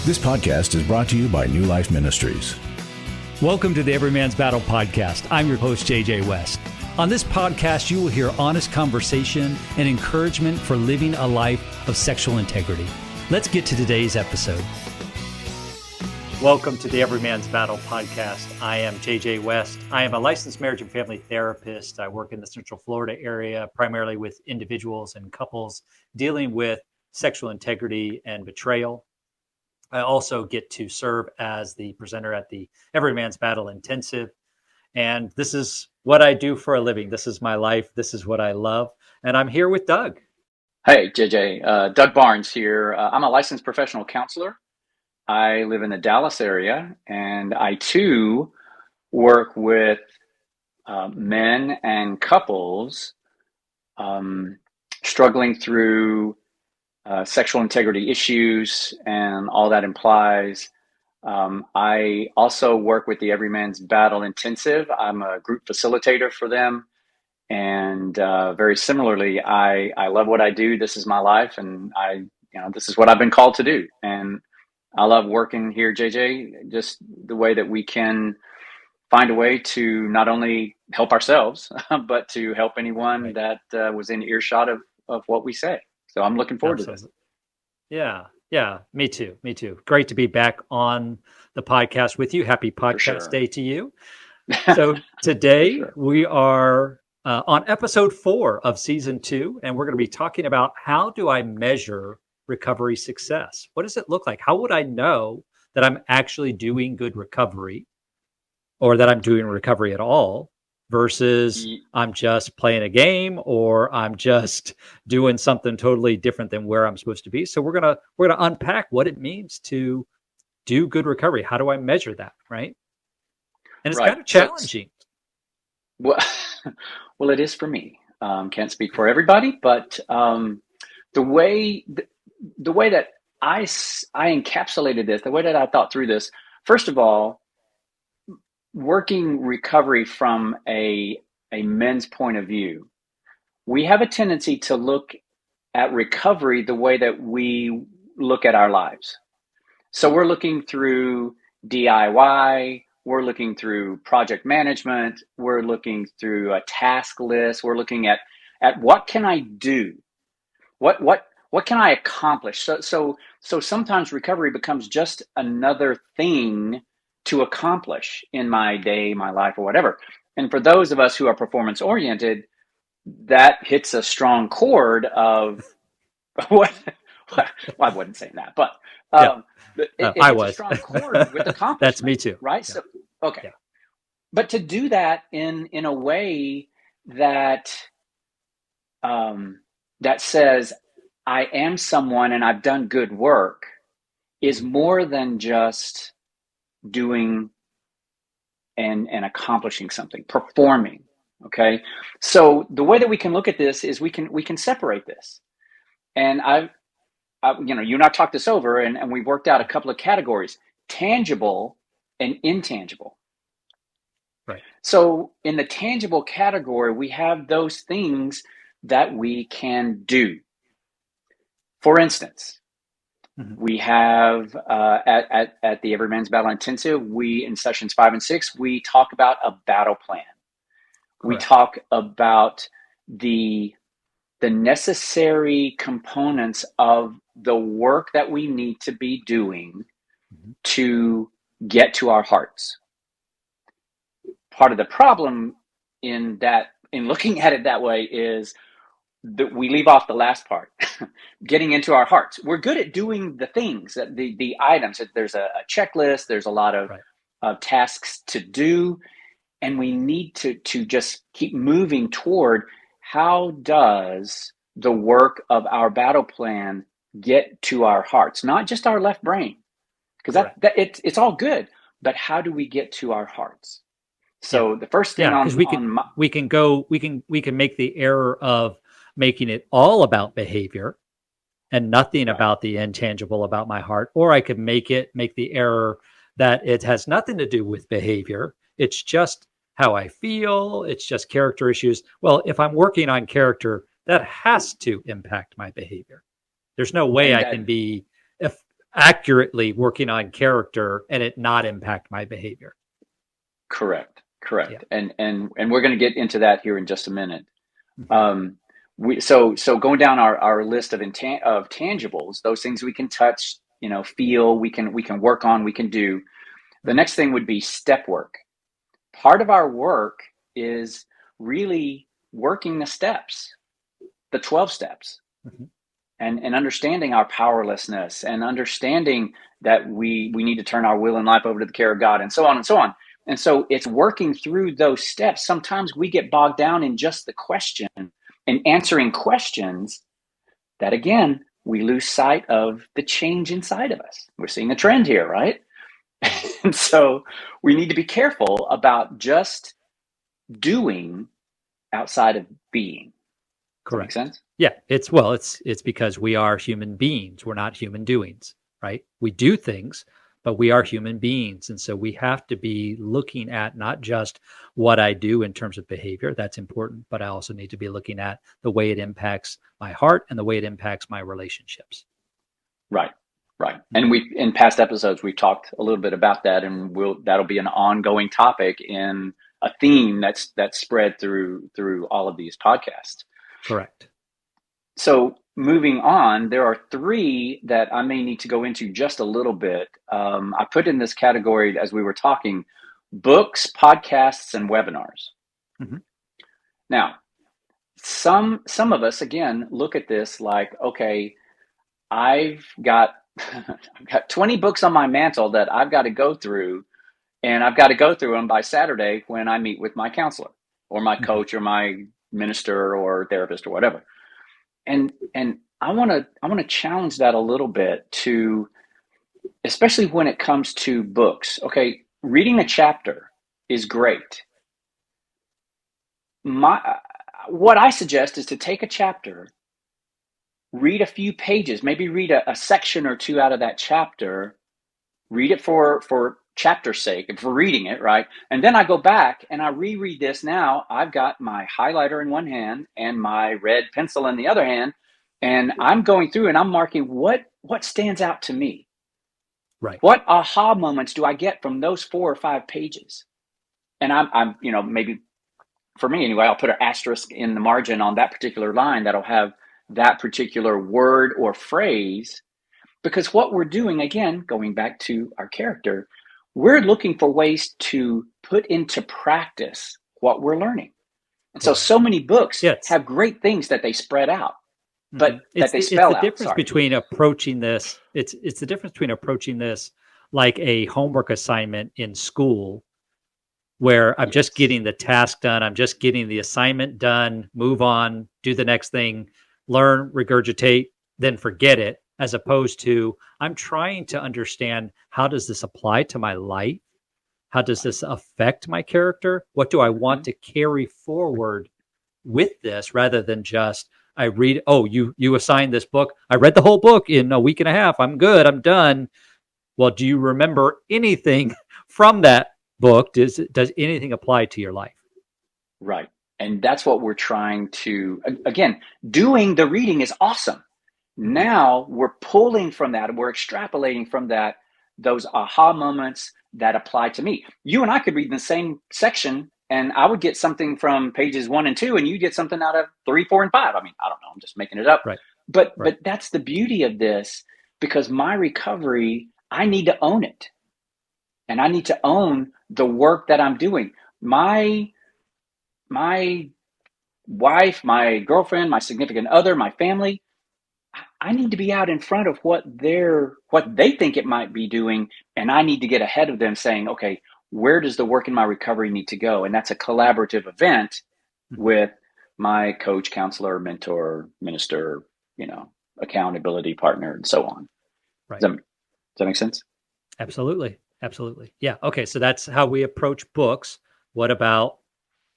This podcast is brought to you by New Life Ministries. Welcome to the Every Man's Battle podcast. I'm your host, JJ West. On this podcast, you will hear honest conversation and encouragement for living a life of sexual integrity. Let's get to today's episode. Welcome to the Every Man's Battle podcast. I am JJ West. I am a licensed marriage and family therapist. I work in the Central Florida area, primarily with individuals and couples dealing with sexual integrity and betrayal. I also get to serve as the presenter at the Every Man's Battle Intensive. And this is what I do for a living. This is my life. This is what I love. And I'm here with Doug. Hey, JJ. Doug Barnes here. I'm a licensed professional counselor. I live in the Dallas area, and I too work with men and couples struggling through sexual integrity issues and all that implies. I also work with the Every Man's Battle Intensive. I'm a group facilitator for them. And very similarly, I love what I do. This is my life, and this is what I've been called to do. And I love working here, JJ, just the way that we can find a way to not only help ourselves, but to help anyone that was in earshot of what we say. So I'm looking forward to this. Yeah, me too. Great to be back on the podcast with you. Happy podcast day to you. So today we are on episode 4 of season 2, and we're going to be talking about how do I measure recovery success? What does it look like? How would I know that I'm actually doing good recovery or that I'm doing recovery at all? Versus I'm just playing a game or I'm just doing something totally different than where I'm supposed to be. So we're gonna unpack what it means to do good recovery. How do I measure that, right? And it's kind of challenging. Well, it is for me. Can't speak for everybody, but the way that I encapsulated this, the way that I thought through this, first of all, working recovery from a men's point of view, we have a tendency to look at recovery the way that we look at our lives. So we're looking through DIY, we're looking through project management, we're looking through a task list, we're looking at what can I do? What can I accomplish? So sometimes recovery becomes just another thing to accomplish in my day, my life, or whatever. And for those of us who are performance oriented, that hits a strong chord of what well, I wasn't saying that, but it I hits was a strong chord with accomplishment. That's me too. Right? Yeah. So, okay. Yeah. But to do that in a way that that says, I am someone and I've done good work is more than just doing and accomplishing something, performing. Okay. So the way that we can look at this is we can separate this. And you and I talked this over and we worked out a couple of categories: tangible and intangible. Right. So in the tangible category, we have those things that we can do. For instance, we have at the Every Man's Battle Intensive, in sessions 5 and 6, we talk about a battle plan. Correct. We talk about the necessary components of the work that we need to be doing to get to our hearts. Part of the problem in looking at it that way is that we leave off the last part, getting into our hearts. We're good at doing the things, the items. There's a checklist. There's a lot of tasks to do, and we need to just keep moving toward how does the work of our battle plan get to our hearts, not just our left brain, because it's all good, but how do we get to our hearts? So the first thing because we can make the error of making it all about behavior and nothing about the intangible about my heart, or I could make the error that it has nothing to do with behavior. It's just how I feel. It's just character issues. Well, if I'm working on character, that has to impact my behavior. There's no way I can be accurately working on character and it not impact my behavior. Correct. Yeah. And we're going to get into that here in just a minute. So going down our list of tangibles, those things we can touch, feel, we can work on, we can do. The next thing would be step work. Part of our work is really working the steps, the 12 steps, and understanding our powerlessness, and understanding that we need to turn our will and life over to the care of God, and so on and so on. And so it's working through those steps. Sometimes we get bogged down in just the question and answering questions that, again, we lose sight of the change inside of us. We're seeing a trend here, right? And so we need to be careful about just doing outside of being. Correct. Does that make sense? Yeah. It's because we are human beings. We're not human doings, right? We do things, but we are human beings. And so we have to be looking at not just what I do in terms of behavior. That's important, but I also need to be looking at the way it impacts my heart and the way it impacts my relationships. Right. And in past episodes, we've talked a little bit about that, and that'll be an ongoing topic in a theme that's spread through all of these podcasts. Correct. So moving on, there are 3 that I may need to go into just a little bit. I put in this category as we were talking: books, podcasts, and webinars. Now, some of us, again, look at this like, okay, I've got 20 books on my mantle that I've got to go through, and I've got to go through them by Saturday when I meet with my counselor or my coach or my minister or therapist or whatever. And I want to challenge that a little bit, to, especially when it comes to books. Okay, reading a chapter is great. What I suggest is to take a chapter, read a few pages, maybe read a section or 2 out of that chapter, read it for chapter's sake and for reading it, right? And then I go back and I reread this. Now I've got my highlighter in one hand and my red pencil in the other hand, and I'm going through and I'm marking what stands out to me. Right. What aha moments do I get from those 4 or 5 pages? And I'm maybe for me anyway, I'll put an asterisk in the margin on that particular line that'll have that particular word or phrase, because what we're doing, again, going back to our character, we're looking for ways to put into practice what we're learning. And so many books have great things that they spread out, but that they spell out. It's the difference between approaching this. It's the difference between approaching this like a homework assignment in school, where I'm just getting the task done. I'm just getting the assignment done, move on, do the next thing, learn, regurgitate, then forget it, as opposed to I'm trying to understand, how does this apply to my life? How does this affect my character? What do I want to carry forward with this, rather than just I read, oh, you assigned this book. I read the whole book in a week and a half. I'm good. I'm done. Well, do you remember anything from that book? Does anything apply to your life? Right. And that's what we're trying to, again, doing the reading is awesome. Now we're pulling from that, we're extrapolating from that, those aha moments that apply to me. You and I could read the same section, and I would get something from pages 1 and 2, and you get something out of 3, 4, and 5. I mean, I don't know, I'm just making it up. Right. But that's the beauty of this, because my recovery, I need to own it. And I need to own the work that I'm doing. My wife, my girlfriend, my significant other, my family, I need to be out in front of what they think it might be doing, and I need to get ahead of them, saying, okay, where does the work in my recovery need to go? And that's a collaborative event with my coach, counselor, mentor, minister, accountability partner, and so on. Right. Does that make sense? Absolutely. Yeah. Okay. So that's how we approach books. What about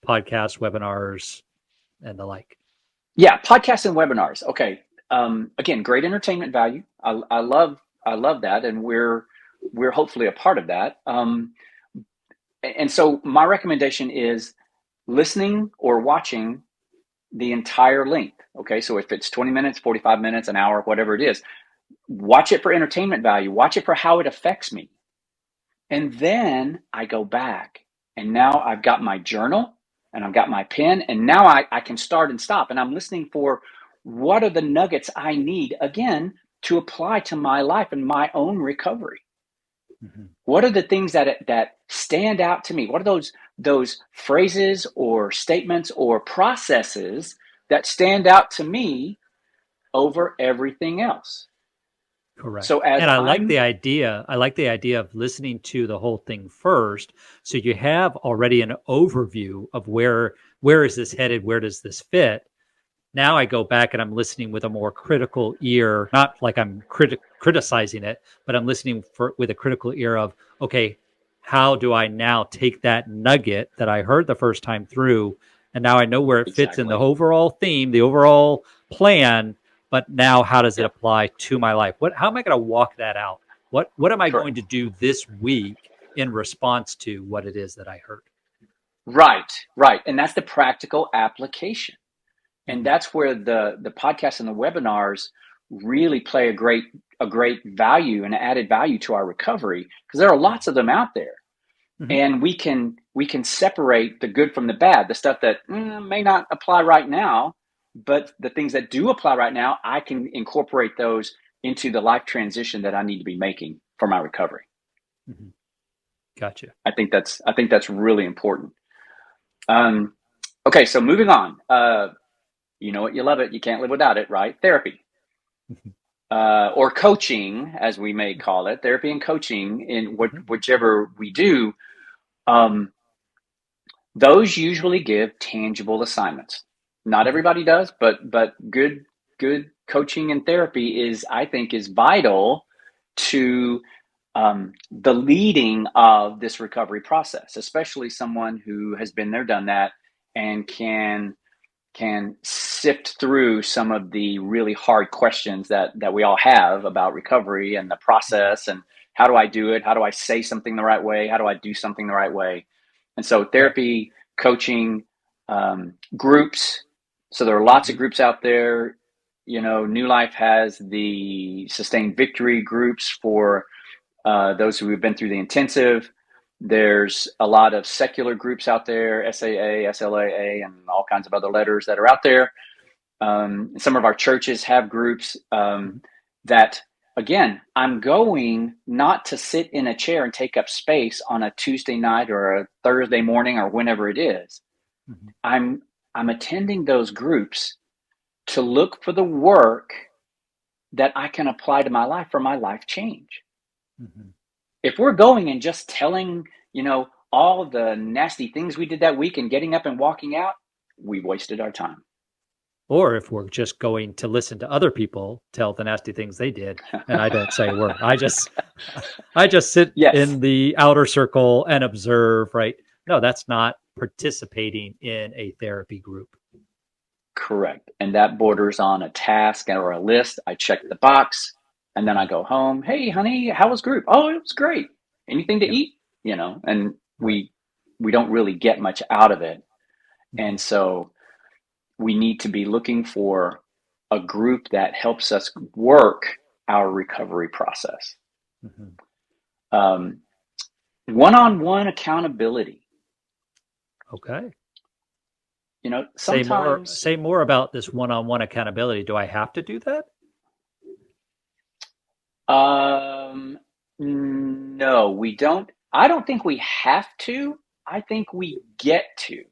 podcasts, webinars, and the like? Yeah, podcasts and webinars. Okay. Again, great entertainment value. I love that, and we're hopefully a part of that. And so my recommendation is listening or watching the entire length. Okay, so if it's 20 minutes, 45 minutes, an hour, whatever it is, watch it for entertainment value, watch it for how it affects me. And then I go back, and now I've got my journal and I've got my pen, and now I can start and stop, and I'm listening for what are the nuggets I need, again, to apply to my life and my own recovery. Mm-hmm. What are the things that stand out to me? What are those phrases or statements or processes that stand out to me over everything else? Correct. So I like the idea of listening to the whole thing first, so you have already an overview of where is this headed, where does this fit. Now I go back and I'm listening with a more critical ear, not like I'm criticizing it, but I'm listening with a critical ear of, okay, how do I now take that nugget that I heard the first time through, and now I know where it fits in the overall theme, the overall plan, but now how does it apply to my life? How am I going to walk that out? What am I going to do this week in response to what it is that I heard? Right. And that's the practical application. And that's where the podcasts and the webinars really play a great value and added value to our recovery, because there are lots of them out there. Mm-hmm. And we can separate the good from the bad, the stuff that may not apply right now, but the things that do apply right now, I can incorporate those into the life transition that I need to be making for my recovery. Mm-hmm. Gotcha. I think that's really important. Okay, so moving on. You know it, you love it, you can't live without it, right? Therapy. Or coaching, as we may call it, therapy and coaching in whichever we do. Those usually give tangible assignments. Not everybody does, but good coaching and therapy I think is vital to the leading of this recovery process, especially someone who has been there, done that, and can sift through some of the really hard questions that we all have about recovery and the process, and how do I do it? How do I say something the right way? How do I do something the right way? And so therapy, coaching, groups. So there are lots of groups out there. You know, New Life has the Sustained Victory groups for those who have been through the intensive. There's a lot of secular groups out there, SAA, SLAA, and all kinds of other letters that are out there. Some of our churches have groups that, again, I'm going not to sit in a chair and take up space on a Tuesday night or a Thursday morning or whenever it is. Mm-hmm. I'm attending those groups to look for the work that I can apply to my life for my life change. Mm-hmm. If we're going and just telling, all the nasty things we did that week and getting up and walking out, we wasted our time. Or if we're just going to listen to other people tell the nasty things they did, and I don't say a word. I just sit in the outer circle and observe, right? No, that's not participating in a therapy group. Correct. And that borders on a task or a list. I check the box and then I go home. Hey, honey, how was group? Oh, it was great. Anything to eat? And we don't really get much out of it. And so we need to be looking for a group that helps us work our recovery process. Mm-hmm. One-on-one accountability. Okay. Sometimes say more about this one-on-one accountability. Do I have to do that? No, we don't. I don't think we have to. I think we get to.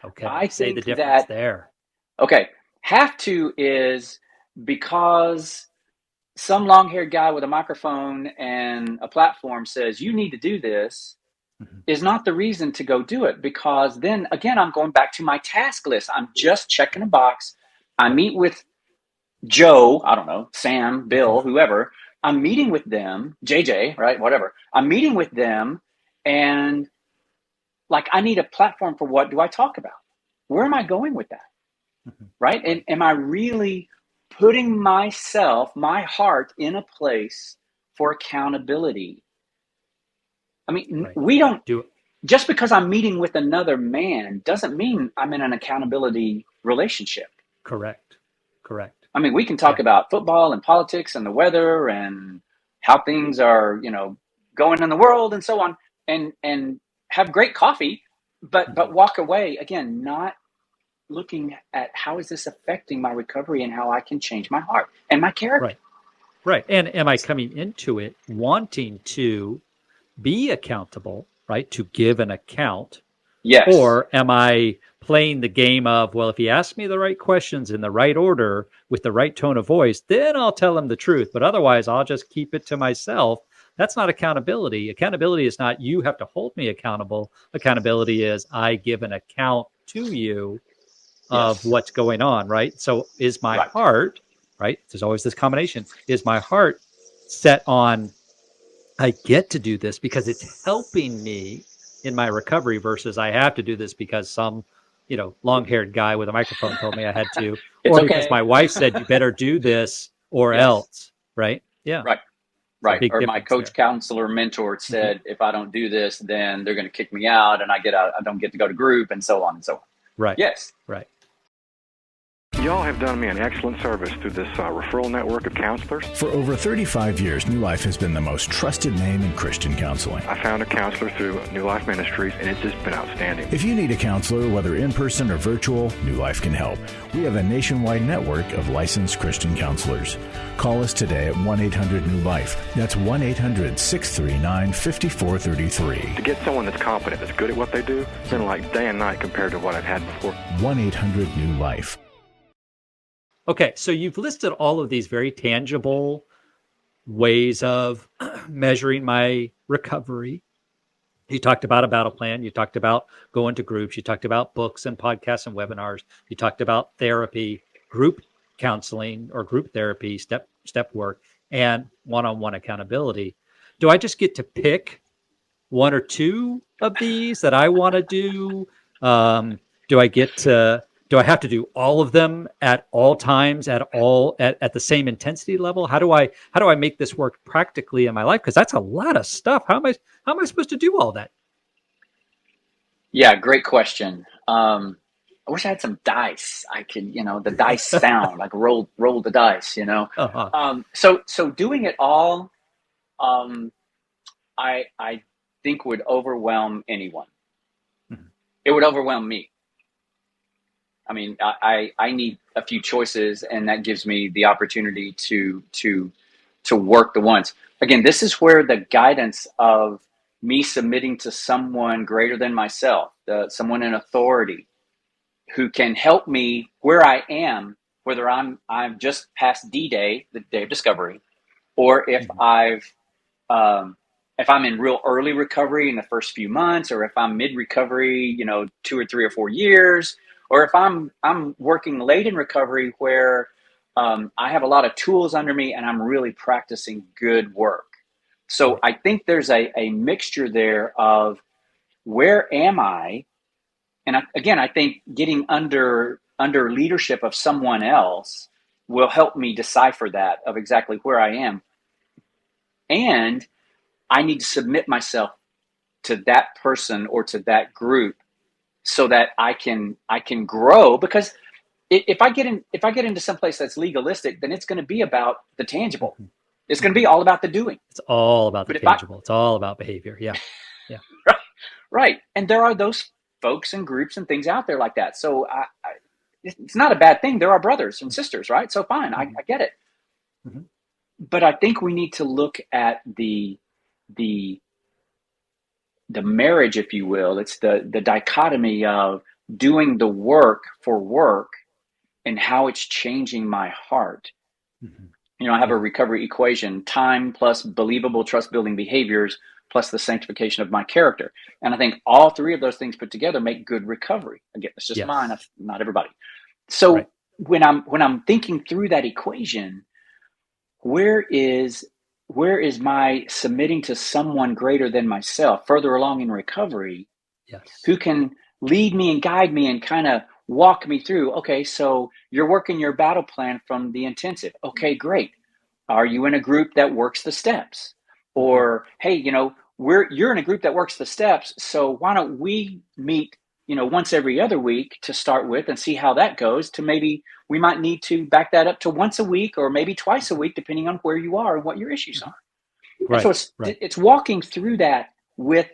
Okay. I say the difference there. Okay. Have to is because some long-haired guy with a microphone and a platform says, you need to do this, is not the reason to go do it, because then again, I'm going back to my task list. I'm just checking a box. I meet with Joe, I don't know, Sam, Bill, whoever. I'm meeting with them, JJ, right? Whatever. I'm meeting with them, and I need a platform for what do I talk about? Where am I going with that? Right? And am I really putting myself, my heart in a place for accountability? I mean, we don't do it. Just because I'm meeting with another man doesn't mean I'm in an accountability relationship. Correct. I mean, we can talk about football and politics and the weather and how things are, going in the world and so on, and have great coffee, but walk away again, not looking at how is this affecting my recovery and how I can change my heart and my character. Right. And am I coming into it wanting to be accountable, right? To give an account. Yes. Or am I playing the game of, well, if he asks me the right questions in the right order with the right tone of voice, then I'll tell him the truth. But otherwise, I'll just keep it to myself. That's not accountability. Accountability is not you have to hold me accountable. Accountability is I give an account to you of what's going on, right? So is my heart, right? There's always this combination. Is my heart set on, I get to do this because it's helping me in my recovery versus I have to do this because some, long-haired guy with a microphone told me I had to, or because my wife said you better do this or else, right? Yeah. Right. Or my coach, counselor, mentor said, if I don't do this, then they're going to kick me out and I don't get to go to group and so on and so on. Right. Yes. Right. Y'all have done me an excellent service through this referral network of counselors. For over 35 years, New Life has been the most trusted name in Christian counseling. I found a counselor through New Life Ministries, and it's just been outstanding. If you need a counselor, whether in person or virtual, New Life can help. We have a nationwide network of licensed Christian counselors. Call us today at 1-800-NEW-LIFE. That's 1-800-639-5433. To get someone that's competent, that's good at what they do, it's been like day and night compared to what I've had before. 1-800-NEW-LIFE. Okay, so you've listed all of these very tangible ways of measuring my recovery. You talked about a battle plan. You talked about going to groups. You talked about books and podcasts and webinars. You talked about therapy, group counseling or group therapy, step work, and one-on-one accountability. Do I just get to pick one or two of these that I want to do? Do I have to do all of them at all times, at the same intensity level? How do I make this work practically in my life? Because that's a lot of stuff. How am I supposed to do all that? Yeah, great question. I wish I had some dice. I could, the dice sound, like roll the dice, Uh-huh. So doing it all, I think would overwhelm anyone. Mm-hmm. It would overwhelm me. I mean, I need a few choices, and that gives me the opportunity to work the ones. Again, this is where the guidance of me submitting to someone greater than myself, someone in authority, who can help me where I am, whether I'm just past D-Day, the day of discovery, or if if I'm in real early recovery in the first few months, or if I'm mid recovery, 2 or 3 or 4 years. Or if I'm working late in recovery where I have a lot of tools under me and I'm really practicing good work. So I think there's a mixture there of where am I? And I think getting under leadership of someone else will help me decipher that of exactly where I am. And I need to submit myself to that person or to that group so that I can grow, because if I get into some place that's legalistic, then it's going to be about the tangible. It's going to be all about the doing. It's all about the tangible. It's all about behavior. Yeah. Right. And there are those folks and groups and things out there like that. So it's not a bad thing. There are brothers and sisters, right? So fine, mm-hmm. I get it. Mm-hmm. But I think we need to look at the marriage, if you will. It's the dichotomy of doing the work for work and how it's changing my heart. Mm-hmm. I have a recovery equation: time plus believable trust building behaviors plus the sanctification of my character. And I think all three of those things put together make good recovery. Again, it's just mine, not everybody. So when I'm thinking through that equation, where is my submitting to someone greater than myself, further along in recovery, who can lead me and guide me and kind of walk me through? Okay, so you're working your battle plan from the intensive. Okay, great. Are you in a group that works the steps? Or, hey, you're in a group that works the steps, so why don't we meet once every other week to start with and see how that goes, to maybe we might need to back that up to once a week or maybe twice a week, depending on where you are and what your issues are. And so it's walking through that with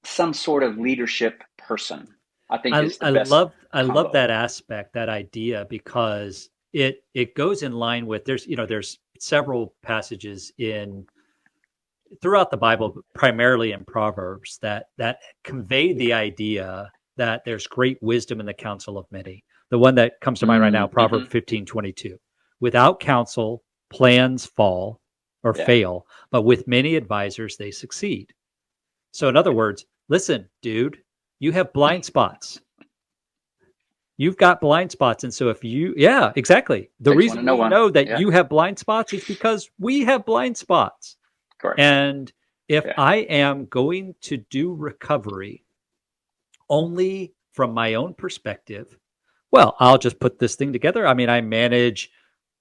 some sort of leadership person, I think is the best. I love that aspect, that idea, because it goes in line with, there's several passages throughout the Bible, primarily in Proverbs, that convey the idea that there's great wisdom in the counsel of many. The one that comes to mind right now, Proverbs 15:22. Without counsel, plans fall or fail, but with many advisors, they succeed. So in other words, listen, dude, you have blind spots. You've got blind spots. And so exactly. The reason we know that you have blind spots is because we have blind spots. Correct. And if I am going to do recovery only from my own perspective, well, I'll just put this thing together. I mean, I manage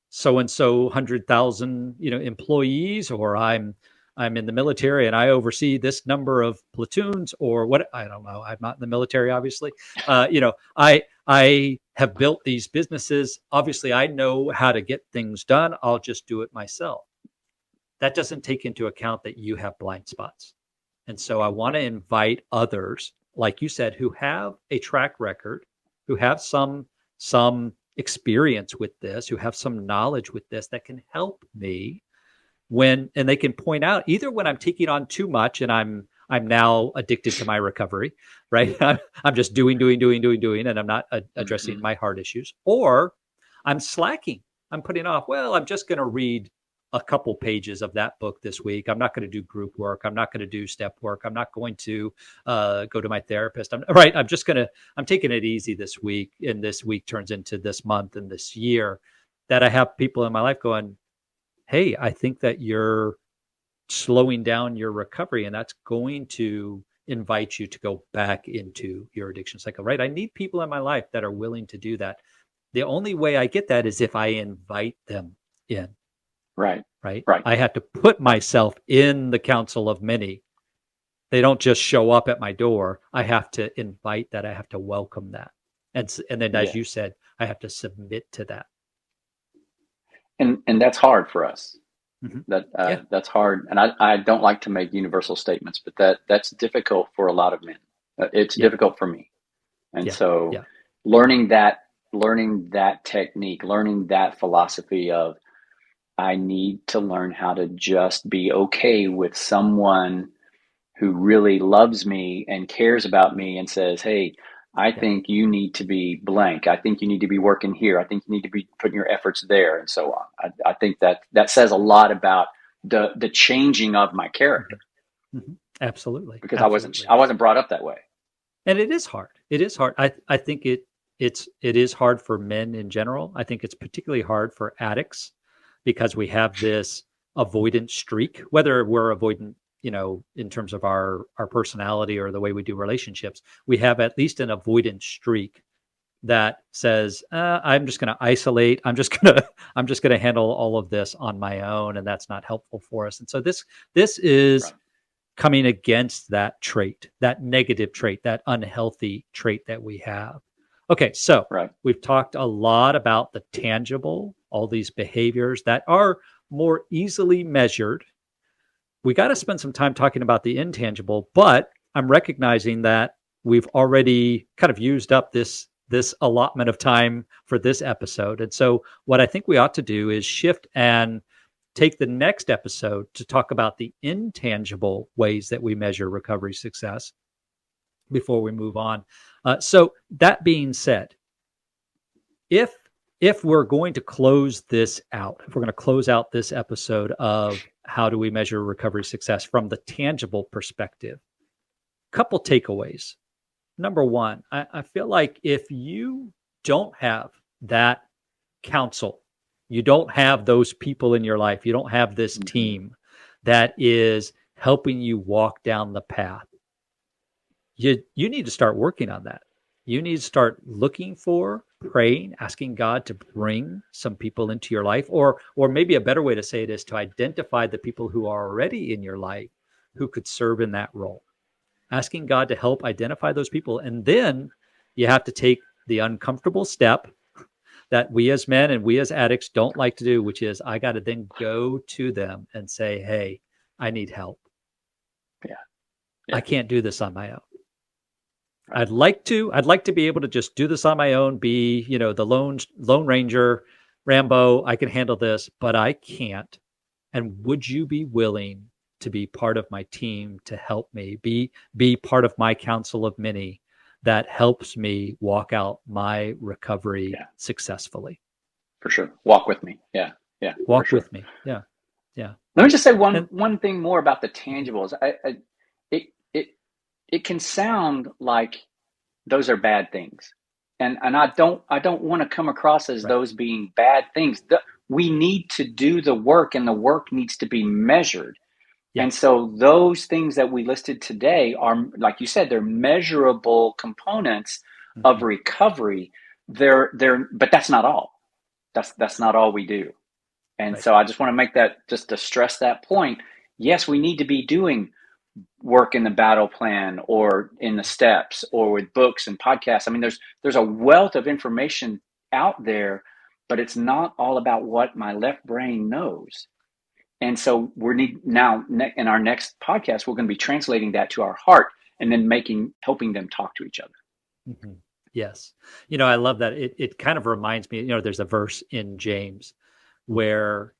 so-and-so 100,000, employees, or I'm in the military and I oversee this number of platoons, or what, I don't know. I'm not in the military, obviously. I have built these businesses. Obviously, I know how to get things done. I'll just do it myself. That doesn't take into account that you have blind spots. And so I want to invite others, like you said, who have a track record, who have some experience with this, who have some knowledge with this, that can help me and they can point out either when I'm taking on too much and I'm now addicted to my recovery, right? I'm just doing, and I'm not addressing my heart issues, or I'm slacking. I'm putting off, well, I'm just going to read a couple pages of that book this week. I'm not going to do group work. I'm not going to do step work. I'm not going to go to my therapist. I'm taking it easy this week. And this week turns into this month and this year, that I have people in my life going, hey, I think that you're slowing down your recovery, and that's going to invite you to go back into your addiction cycle, right? I need people in my life that are willing to do that. The only way I get that is if I invite them in. Right. I have to put myself in the council of many. They don't just show up at my door. I have to invite that. I have to welcome that. And then, as you said, I have to submit to that. And that's hard for us. That's hard. And I don't like to make universal statements, but that's difficult for a lot of men. It's difficult for me. And so learning that technique, learning that philosophy of, I need to learn how to just be okay with someone who really loves me and cares about me and says, hey, I think you need to be blank. I think you need to be working here. I think you need to be putting your efforts there, and so on. I think that says a lot about the changing of my character. Mm-hmm. Absolutely. Because I wasn't brought up that way. And it is hard. It is hard. I think it is hard for men in general. I think it's particularly hard for addicts, because we have this avoidant streak, whether we're avoidant, in terms of our personality or the way we do relationships. We have at least an avoidant streak that says, I'm just going to isolate. I'm just going to handle all of this on my own. And that's not helpful for us. And so this is coming against that trait, that negative trait, that unhealthy trait that we have. Okay, so we've talked a lot about the tangible, all these behaviors that are more easily measured. We got to spend some time talking about the intangible, but I'm recognizing that we've already kind of used up this allotment of time for this episode. And so what I think we ought to do is shift and take the next episode to talk about the intangible ways that we measure recovery success before we move on. So that being said, if we're going to close this out, if we're going to close out this episode of how do we measure recovery success from the tangible perspective, couple takeaways. Number one, I feel like if you don't have that counsel, you don't have those people in your life, you don't have this team that is helping you walk down the path, you need to start working on that. You need to start looking for, praying, asking God to bring some people into your life, or maybe a better way to say it is to identify the people who are already in your life who could serve in that role. asking God to help identify those people. And then you have to take the uncomfortable step that we as men and we as addicts don't like to do, which is I got to then go to them and say, hey, I need help. Yeah. I can't do this on my own. I'd like to be able to just do this on my own, be, the Lone Ranger, Rambo, I can handle this, but I can't. And would you be willing to be part of my team to help me, be part of my council of many that helps me walk out my recovery successfully? For sure. Walk with me. Yeah. Yeah. Walk with me. Yeah. Yeah. Let me just say one thing more about the tangibles. It can sound like those are bad things. And I don't want to come across as those being bad things. We need to do the work, and the work needs to be measured. Yeah. And so those things that we listed today are, like you said, they're measurable components of recovery. But that's not all. That's not all we do. And so I just want to make that, just to stress that point. Yes, we need to be doing work in the battle plan or in the steps or with books and podcasts. I mean, there's a wealth of information out there, but it's not all about what my left brain knows. And so now in our next podcast, we're going to be translating that to our heart and then helping them talk to each other. Mm-hmm. Yes. I love that. It kind of reminds me, there's a verse in James where,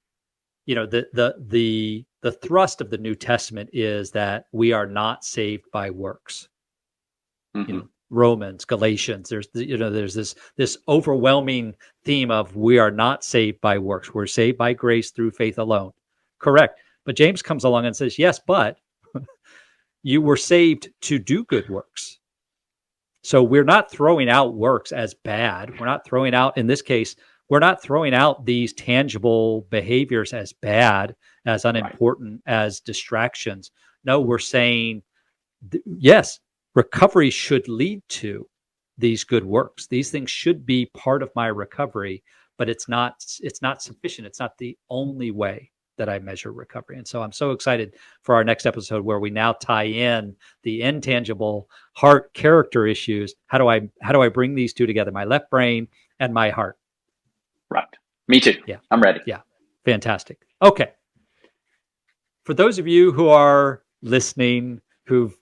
the thrust of the New Testament is that we are not saved by works. Mm-hmm. Romans, Galatians, there's this overwhelming theme of we are not saved by works. We're saved by grace through faith alone. Correct. But James comes along and says, yes, but you were saved to do good works. So we're not throwing out works as bad. We're not throwing out, in this case, we're not throwing out these tangible behaviors as bad, as unimportant, as distractions. No, we're saying, yes, recovery should lead to these good works. These things should be part of my recovery, but it's not sufficient. It's not the only way that I measure recovery. And so I'm so excited for our next episode where we now tie in the intangible heart character issues. How do I bring these two together, my left brain and my heart? Right. Me too. Yeah. I'm ready. Yeah. Fantastic. Okay. For those of you who are listening, who've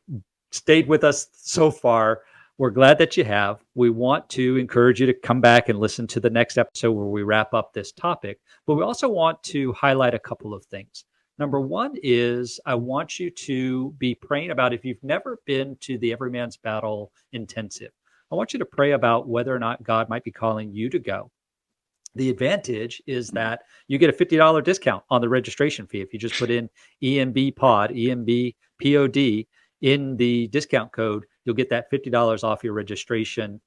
stayed with us so far, we're glad that you have. We want to encourage you to come back and listen to the next episode where we wrap up this topic. But we also want to highlight a couple of things. Number one is I want you to be praying about, if you've never been to the Everyman's Battle Intensive, I want you to pray about whether or not God might be calling you to go. The advantage is that you get a $50 discount on the registration fee. If you just put in EMB POD in the discount code, you'll get that $50 off your registration.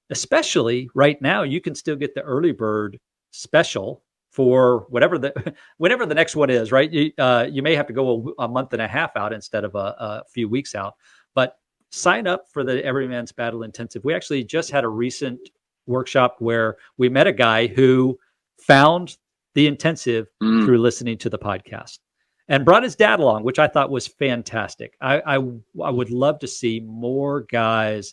Especially right now, you can still get the early bird special for whenever the next one is, right? You may have to go a month and a half out instead of a few weeks out, but sign up for the Everyman's Battle Intensive. We actually just had a recent workshop where we met a guy who found the intensive through listening to the podcast and brought his dad along, which I thought was fantastic. I would love to see more guys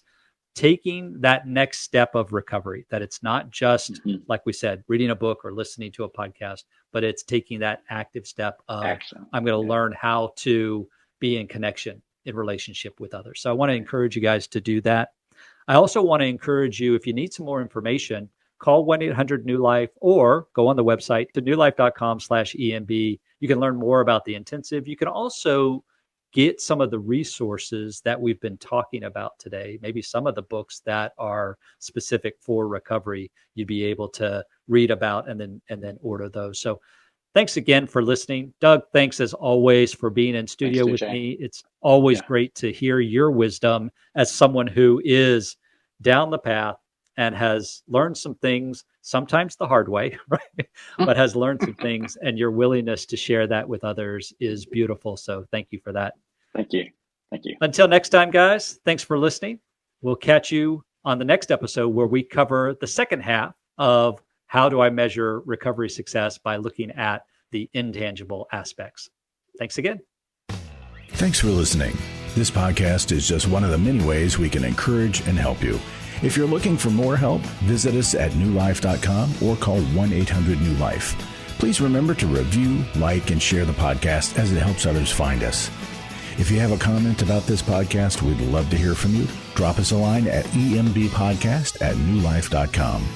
taking that next step of recovery, that it's not just, like we said, reading a book or listening to a podcast, but it's taking that active step of, I'm going to learn how to be in connection in relationship with others. So I want to encourage you guys to do that. I also want to encourage you, if you need some more information, call 1-800-NEW-LIFE or go on the website to newlife.com/EMB. You can learn more about the intensive. You can also get some of the resources that we've been talking about today, maybe some of the books that are specific for recovery. You'd be able to read about and then order those. So thanks again for listening. Doug, thanks as always for being in studio with me. It's always great to hear your wisdom as someone who is down the path and has learned some things, sometimes the hard way, right? But has learned some things, and your willingness to share that with others is beautiful. So thank you for that. Thank you. Thank you. Until next time, guys, thanks for listening. We'll catch you on the next episode where we cover the second half of how do I measure recovery success by looking at the intangible aspects. Thanks again. Thanks for listening. This podcast is just one of the many ways we can encourage and help you. If you're looking for more help, visit us at newlife.com or call 1-800-NEW-LIFE. Please remember to review, like, and share the podcast as it helps others find us. If you have a comment about this podcast, we'd love to hear from you. Drop us a line at embpodcast@newlife.com.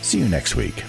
See you next week.